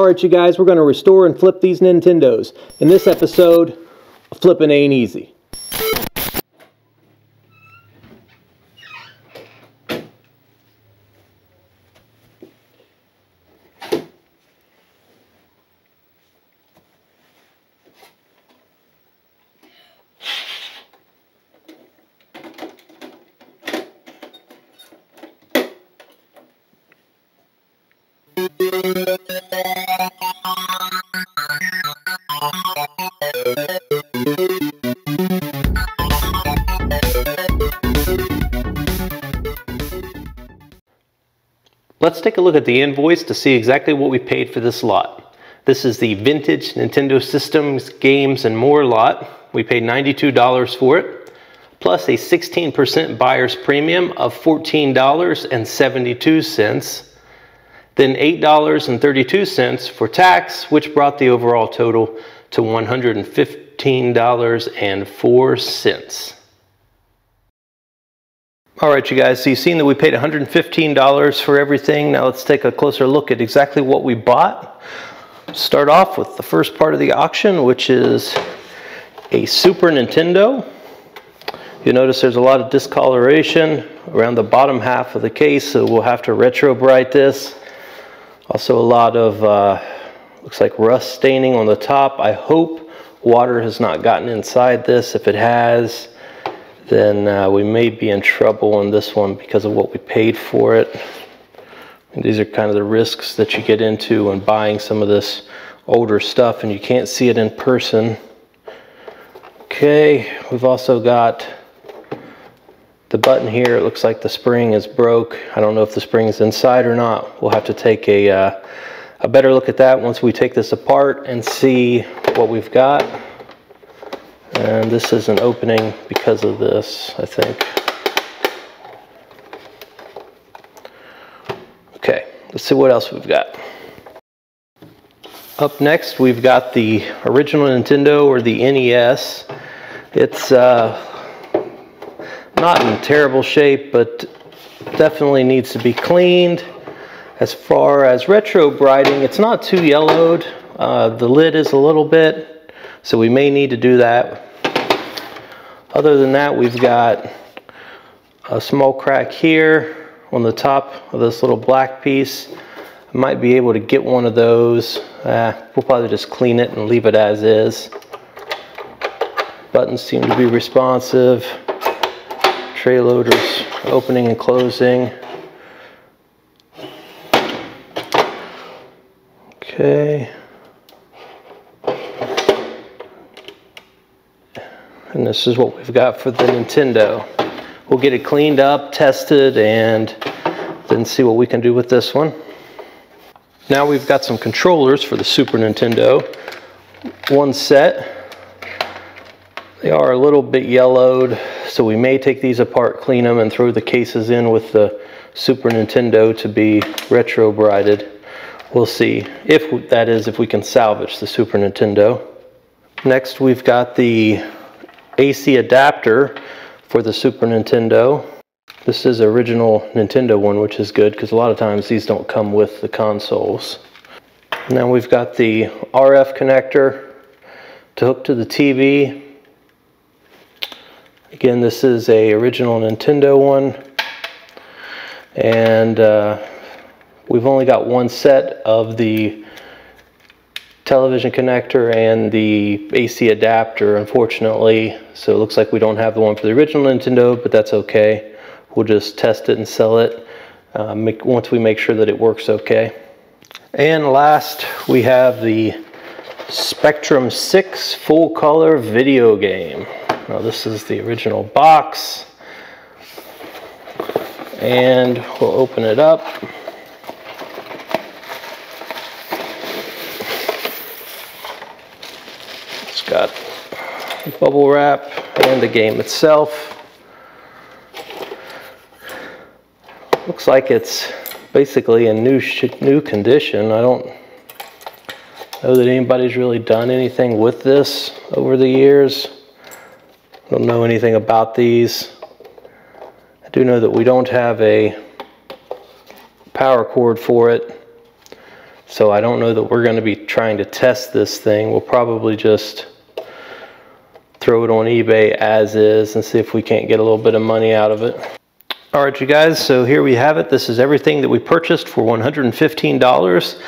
Alright you guys, we're going to restore and flip these Nintendos. In this episode, flipping ain't easy. Let's take a look at the invoice to see exactly what we paid for this lot. This is the Vintage Nintendo Systems, Games, and More lot. We paid $92 for it, plus a 16% buyer's premium of $14.72, then $8.32 for tax, which brought the overall total to $115.04. Alright you guys, so you've seen that we paid $115 for everything. Now let's take a closer look at exactly what we bought. Start off with the first part of the auction, which is a Super Nintendo. You'll notice there's a lot of discoloration around the bottom half of the case, so we'll have to retro-bright this. Also a lot of, looks like rust staining on the top. I hope water has not gotten inside this. If it has, then we may be in trouble on this one because of what we paid for it. And these are kind of the risks that you get into when buying some of this older stuff and you can't see it in person. Okay, we've also got the button here. It looks like the spring is broke. I don't know if the spring is inside or not. We'll have to take a better look at that once we take this apart and see what we've got. And this is an opening because of this, I think. Okay, let's see what else we've got. Up next, we've got the original Nintendo, or the NES. It's not in terrible shape, but definitely needs to be cleaned. As far as retro-brighting, it's not too yellowed. The lid is a little bit, so we may need to do that. Other than that, we've got a small crack here on the top of this little black piece. I might be able to get one of those. We'll probably just clean it and leave it as is. Buttons seem to be responsive. Tray loaders opening and closing. Okay. And this is what we've got for the Nintendo. We'll get it cleaned up, tested, and then see what we can do with this one. Now we've got some controllers for the Super Nintendo. One set. They are a little bit yellowed, so we may take these apart, clean them, and throw the cases in with the Super Nintendo to be retro-brighted. We'll see if we can salvage the Super Nintendo. Next we've got the AC adapter for the Super Nintendo. This is the original Nintendo one, which is good because a lot of times these don't come with the consoles. Now we've got the RF connector to hook to the TV. Again, this is a original Nintendo one, and we've only got one set of the television connector and the AC adapter, unfortunately, so it looks like we don't have the one for the original Nintendo, but that's okay. We'll just test it and sell it once we make sure that it works okay. And last, we have the Spectrum 6 full color video game. Now this is the original box, and we'll open it up. It's got bubble wrap and the game itself. Looks like it's basically in new condition. I don't know that anybody's really done anything with this over the years. I don't know anything about these. I do know that we don't have a power cord for it. So I don't know that we're going to be trying to test this thing. We'll probably just throw it on eBay as is and see if we can't get a little bit of money out of it. All right, you guys, so here we have it. This is everything that we purchased for $115.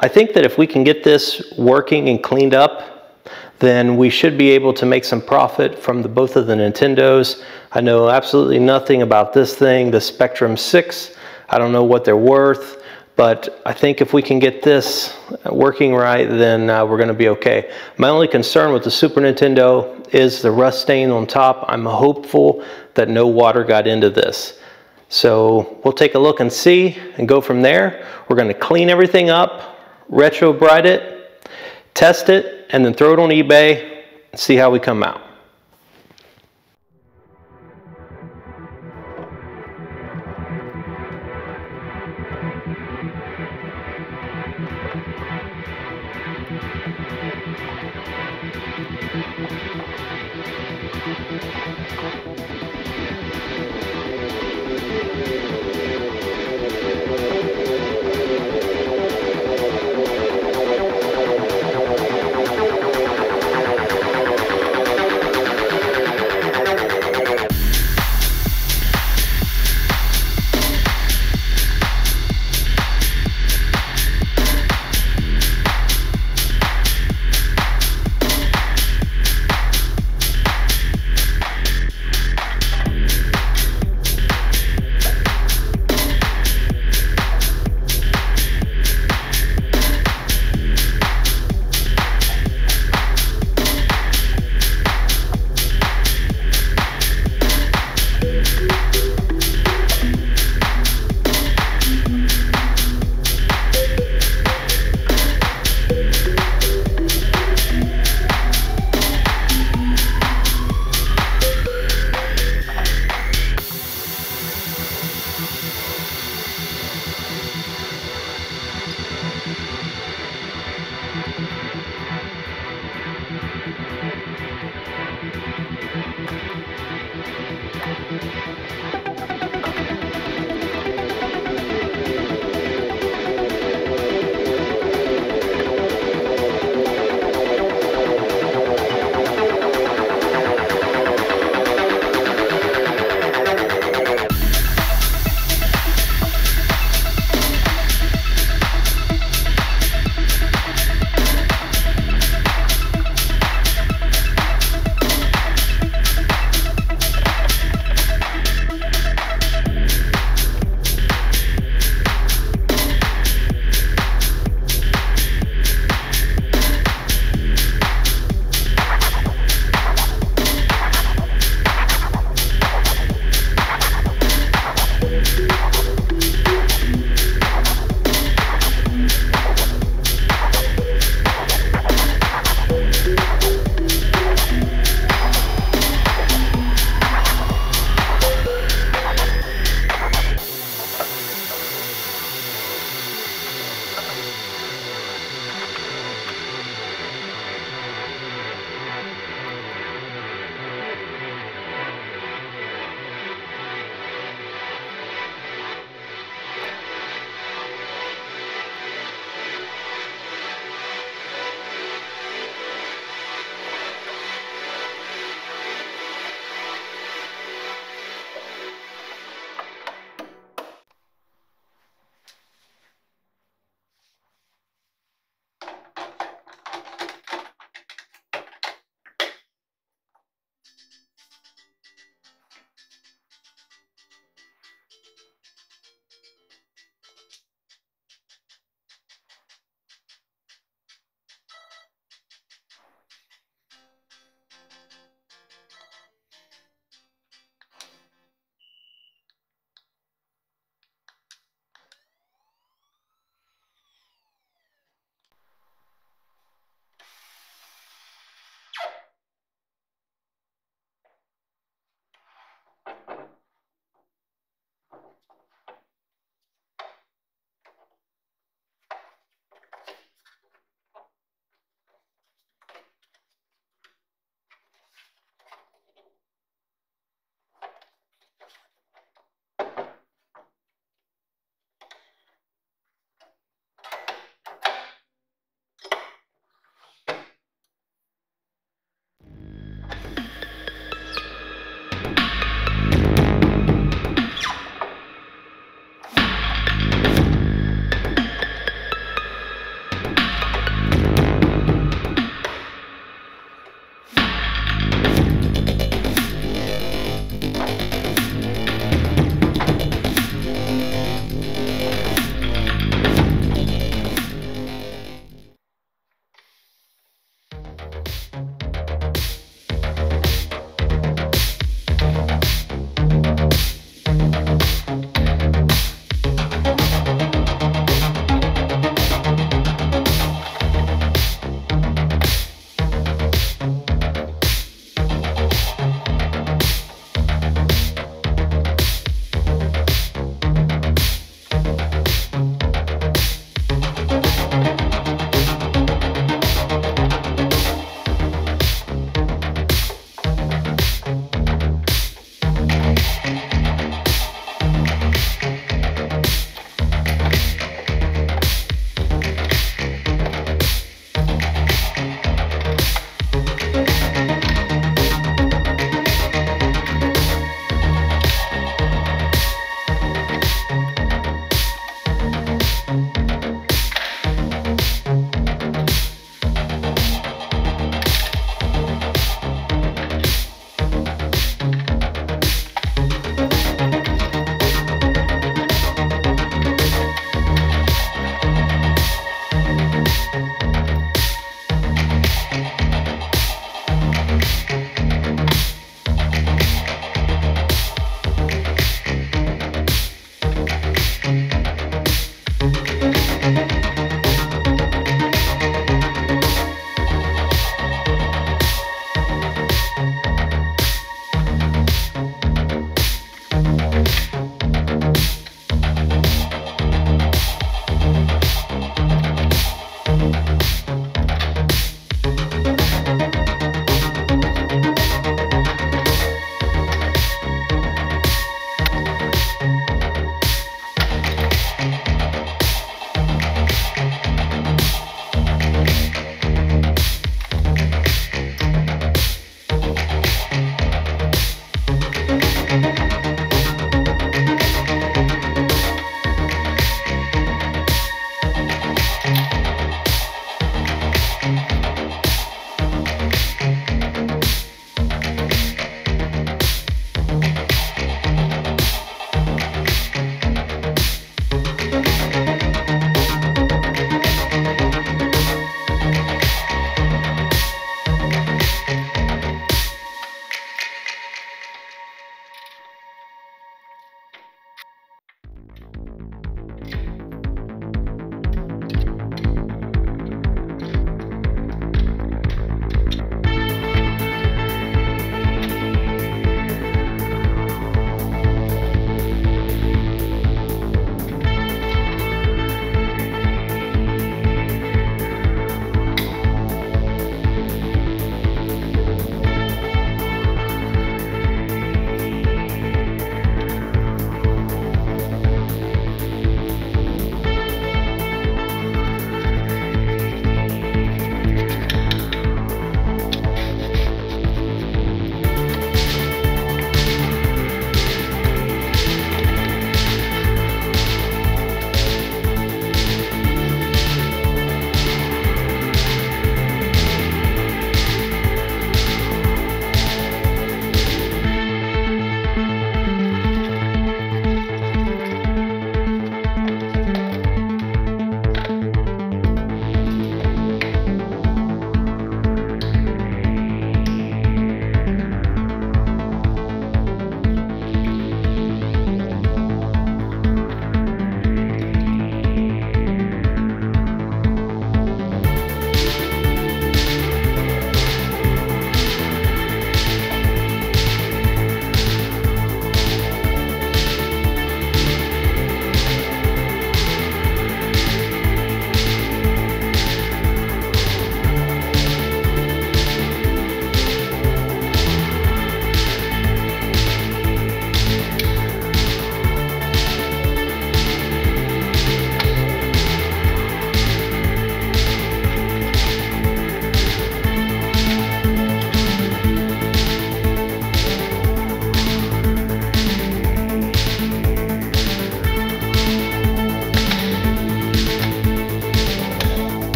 I think that if we can get this working and cleaned up, then we should be able to make some profit from both of the Nintendos. I know absolutely nothing about this thing, the Spectrum 6. I don't know what they're worth, but I think if we can get this working right, then we're going to be okay. My only concern with the Super Nintendo is the rust stain on top. I'm hopeful that no water got into this. So we'll take a look and see and go from there. We're going to clean everything up, retro bright it, test it, and then throw it on eBay and see how we come out.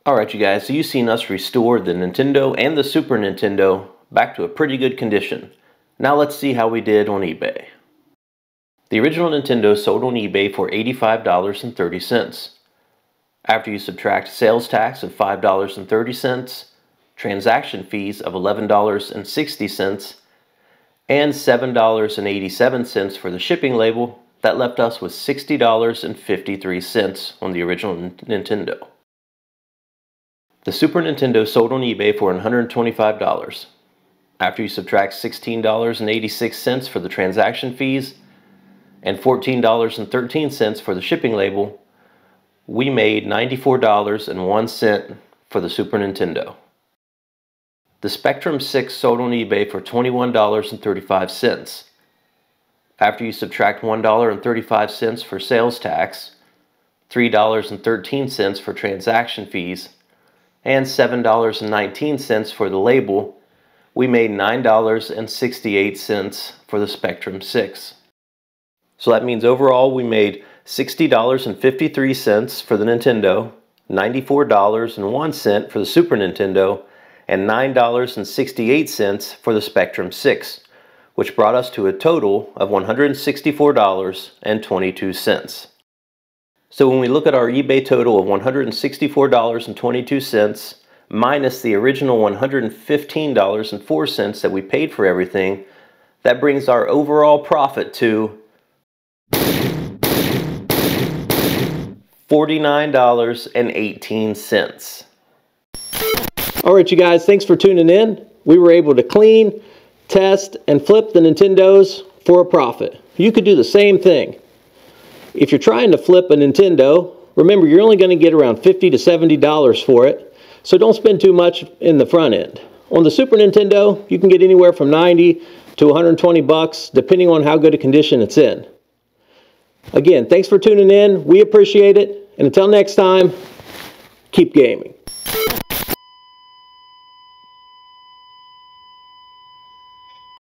Alright you guys, so you've seen us restore the Nintendo and the Super Nintendo back to a pretty good condition. Now let's see how we did on eBay. The original Nintendo sold on eBay for $85.30. After you subtract sales tax of $5.30, transaction fees of $11.60, and $7.87 for the shipping label, that left us with $60.53 on the original Nintendo. The Super Nintendo sold on eBay for $125. After you subtract $16.86 for the transaction fees and $14.13 for the shipping label, we made $94.01 for the Super Nintendo. The Spectrum 6 sold on eBay for $21.35. After you subtract $1.35 for sales tax, $3.13 for transaction fees, and $7.19 for the label, we made $9.68 for the Spectrum 6. So that means overall we made $60.53 for the Nintendo, $94.01 for the Super Nintendo, and $9.68 for the Spectrum 6, which brought us to a total of $164.22. So when we look at our eBay total of $164.22 minus the original $115.04 that we paid for everything, that brings our overall profit to $49.18. Alright you guys, thanks for tuning in. We were able to clean, test, and flip the Nintendos for a profit. You could do the same thing. If you're trying to flip a Nintendo, remember you're only going to get around $50 to $70 for it, so don't spend too much in the front end. On the Super Nintendo, you can get anywhere from $90 to $120 depending on how good a condition it's in. Again, thanks for tuning in. We appreciate it, and until next time, keep gaming.